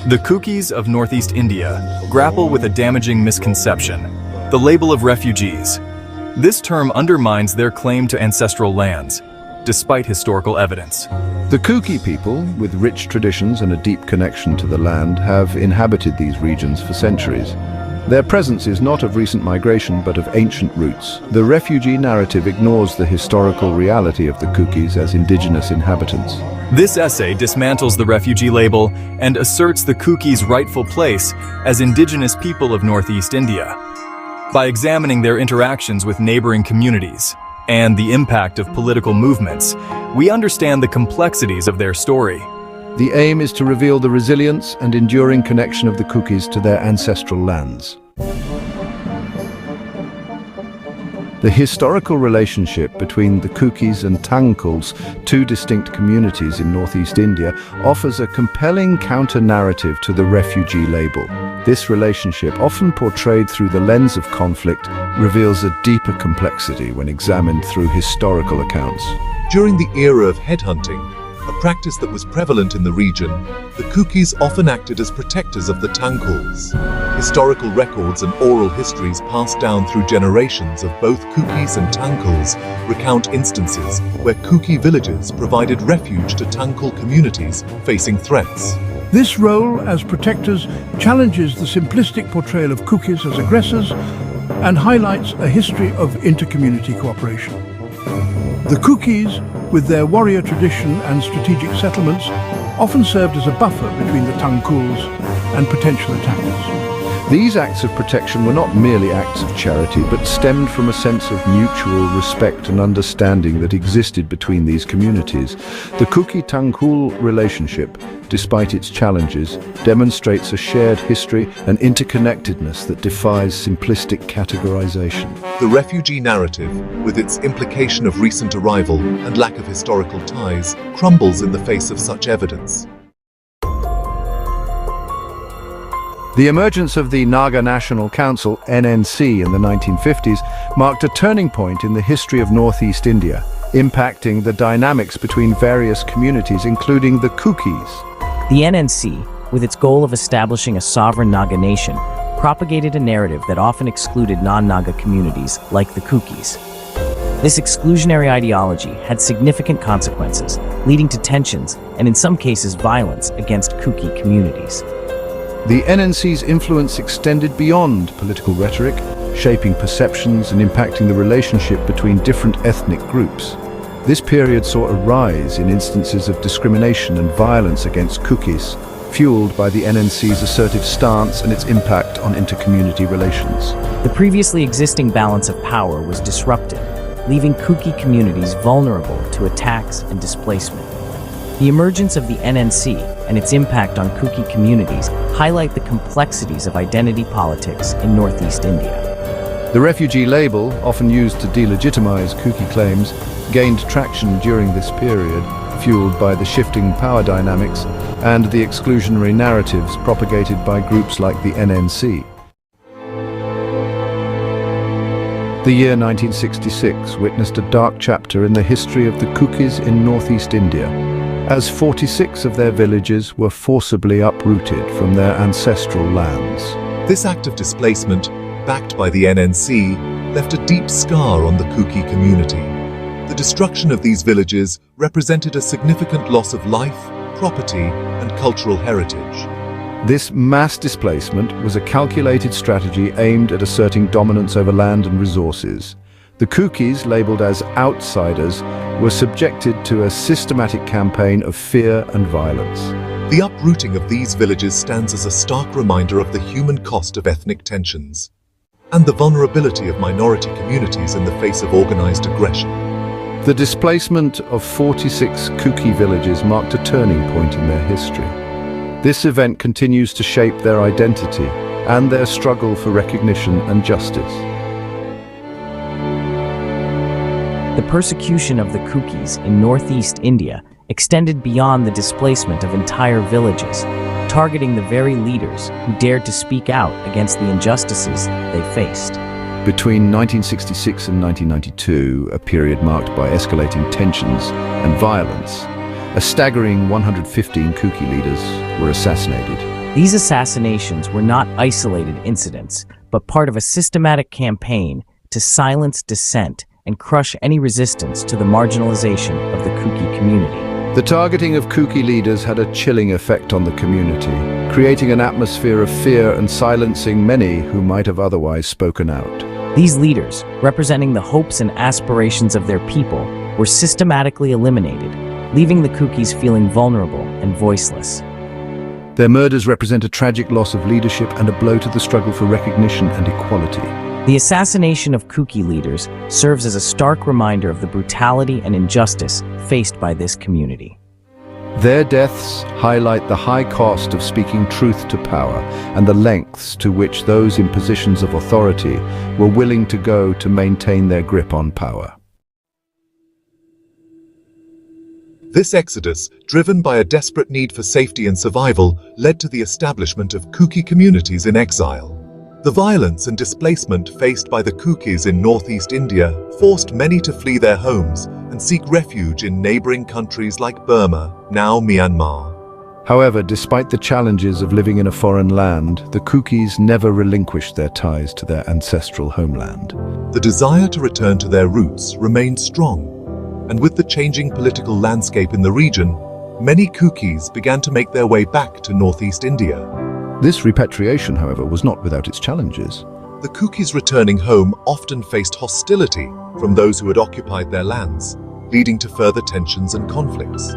The Kookies of Northeast India grapple with a damaging misconception, the label of refugees. This term undermines their claim to ancestral lands, despite historical evidence. The Kuki people, with rich traditions and a deep connection to the land, have inhabited these regions for centuries. Their presence is not of recent migration, but of ancient roots. The refugee narrative ignores the historical reality of the Kookies as indigenous inhabitants. This essay dismantles the refugee label and asserts the Kookies' rightful place as indigenous people of Northeast India. By examining their interactions with neighboring communities and the impact of political movements, we understand the complexities of their story. The aim is to reveal the resilience and enduring connection of the Kookies to their ancestral lands. The historical relationship between the Kookies and Tangkuls, two distinct communities in northeast India, offers a compelling counter-narrative to the refugee label. This relationship, often portrayed through the lens of conflict, reveals a deeper complexity when examined through historical accounts. During the era of headhunting, a practice that was prevalent in the region, the Kookies often acted as protectors of the Tangkuls. Historical records and oral histories passed down through generations of both Kookies and Tangkuls recount instances where Kuki villages provided refuge to Tangkul communities facing threats. This role as protectors challenges the simplistic portrayal of Kookies as aggressors and highlights a history of intercommunity cooperation. The Kookies, with their warrior tradition and strategic settlements, often served as a buffer between the Tangkuls and potential attackers. These acts of protection were not merely acts of charity, but stemmed from a sense of mutual respect and understanding that existed between these communities. The Kuki-Tangkul relationship, despite its challenges, demonstrates a shared history and interconnectedness that defies simplistic categorization. The refugee narrative, with its implication of recent arrival and lack of historical ties, crumbles in the face of such evidence. The emergence of the Naga National Council, NNC, in the 1950s marked a turning point in the history of Northeast India, impacting the dynamics between various communities, including the Kookies. The NNC, with its goal of establishing a sovereign Naga nation, propagated a narrative that often excluded non-Naga communities like the Kookies. This exclusionary ideology had significant consequences, leading to tensions and in some cases violence against Kuki communities. The NNC's influence extended beyond political rhetoric, shaping perceptions and impacting the relationship between different ethnic groups. This period saw a rise in instances of discrimination and violence against Kookies, fueled by the NNC's assertive stance and its impact on intercommunity relations. The previously existing balance of power was disrupted, leaving Kuki communities vulnerable to attacks and displacement. The emergence of the NNC and its impact on Kuki communities highlight the complexities of identity politics in Northeast India. The refugee label, often used to delegitimize Kuki claims, gained traction during this period, fueled by the shifting power dynamics and the exclusionary narratives propagated by groups like the NNC. The year 1966 witnessed a dark chapter in the history of the Kookies in Northeast India, as 46 of their villages were forcibly uprooted from their ancestral lands. This act of displacement, backed by the NNC, left a deep scar on the Kuki community. The destruction of these villages represented a significant loss of life, property, and cultural heritage. This mass displacement was a calculated strategy aimed at asserting dominance over land and resources. The Kookies, labeled as outsiders, were subjected to a systematic campaign of fear and violence. The uprooting of these villages stands as a stark reminder of the human cost of ethnic tensions and the vulnerability of minority communities in the face of organized aggression. The displacement of 46 Kuki villages marked a turning point in their history. This event continues to shape their identity and their struggle for recognition and justice. The persecution of the Kookies in Northeast India extended beyond the displacement of entire villages, targeting the very leaders who dared to speak out against the injustices they faced. Between 1966 and 1992, a period marked by escalating tensions and violence, a staggering 115 Kuki leaders were assassinated. These assassinations were not isolated incidents, but part of a systematic campaign to silence dissent and crush any resistance to the marginalization of the Kuki community. The targeting of Kuki leaders had a chilling effect on the community, creating an atmosphere of fear and silencing many who might have otherwise spoken out. These leaders, representing the hopes and aspirations of their people, were systematically eliminated, leaving the Kukis feeling vulnerable and voiceless. Their murders represent a tragic loss of leadership and a blow to the struggle for recognition and equality. The assassination of Kuki leaders serves as a stark reminder of the brutality and injustice faced by this community. Their deaths highlight the high cost of speaking truth to power and the lengths to which those in positions of authority were willing to go to maintain their grip on power. This exodus, driven by a desperate need for safety and survival, led to the establishment of Kuki communities in exile. The violence and displacement faced by the Kukis in northeast India forced many to flee their homes and seek refuge in neighboring countries like Burma, now Myanmar. However, despite the challenges of living in a foreign land, the Kukis never relinquished their ties to their ancestral homeland. The desire to return to their roots remained strong, and with the changing political landscape in the region, many Kukis began to make their way back to northeast India. This repatriation, however, was not without its challenges. The Kukis returning home often faced hostility from those who had occupied their lands, leading to further tensions and conflicts.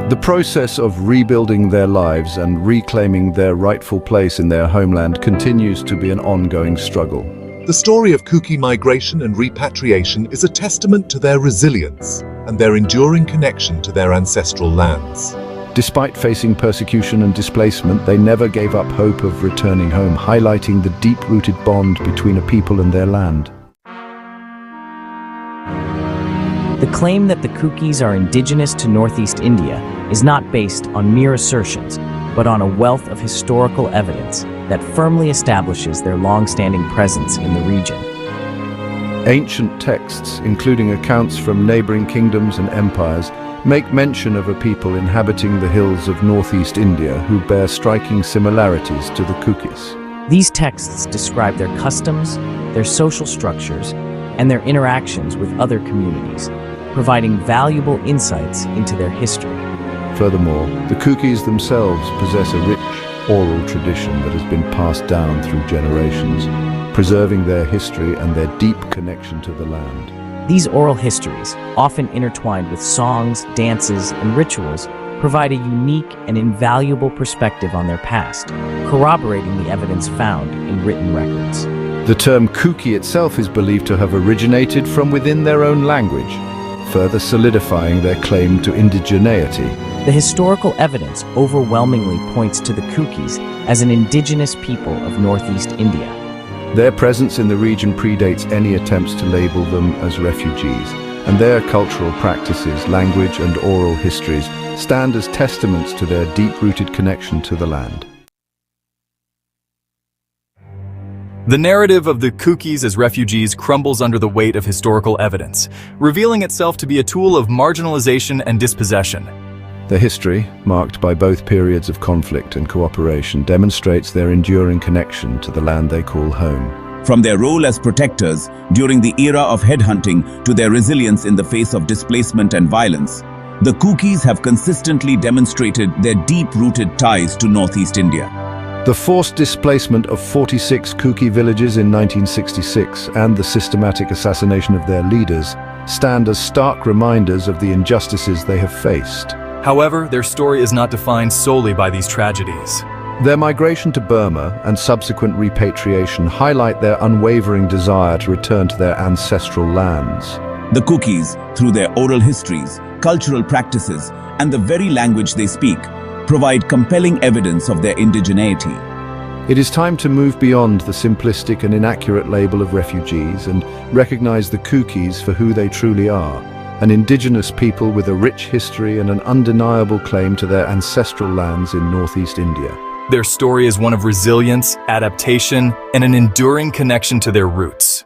The process of rebuilding their lives and reclaiming their rightful place in their homeland continues to be an ongoing struggle. The story of Kuki migration and repatriation is a testament to their resilience and their enduring connection to their ancestral lands. Despite facing persecution and displacement, they never gave up hope of returning home, highlighting the deep-rooted bond between a people and their land. The claim that the Kukis are indigenous to northeast India is not based on mere assertions, but on a wealth of historical evidence that firmly establishes their long-standing presence in the region. Ancient texts, including accounts from neighboring kingdoms and empires, make mention of a people inhabiting the hills of northeast India who bear striking similarities to the Kukis. These texts describe their customs, their social structures, and their interactions with other communities, providing valuable insights into their history. Furthermore, the Kukis themselves possess a rich oral tradition that has been passed down through generations, preserving their history and their deep connection to the land. These oral histories, often intertwined with songs, dances, and rituals, provide a unique and invaluable perspective on their past, corroborating the evidence found in written records. The term Kuki itself is believed to have originated from within their own language, further solidifying their claim to indigeneity. The historical evidence overwhelmingly points to the Kukis as an indigenous people of northeast India. Their presence in the region predates any attempts to label them as refugees, and their cultural practices, language, and oral histories stand as testaments to their deep-rooted connection to the land. The narrative of the Kukis as refugees crumbles under the weight of historical evidence, revealing itself to be a tool of marginalization and dispossession. Their history, marked by both periods of conflict and cooperation, demonstrates their enduring connection to the land they call home. From their role as protectors during the era of headhunting to their resilience in the face of displacement and violence, the Kukis have consistently demonstrated their deep-rooted ties to northeast India. The forced displacement of 46 Kuki villages in 1966 and the systematic assassination of their leaders stand as stark reminders of the injustices they have faced. However, their story is not defined solely by these tragedies. Their migration to Burma and subsequent repatriation highlight their unwavering desire to return to their ancestral lands. The Kukis, through their oral histories, cultural practices, and the very language they speak, provide compelling evidence of their indigeneity. It is time to move beyond the simplistic and inaccurate label of refugees and recognize the Kukis for who they truly are, an indigenous people with a rich history and an undeniable claim to their ancestral lands in northeast India. Their story is one of resilience, adaptation, and an enduring connection to their roots.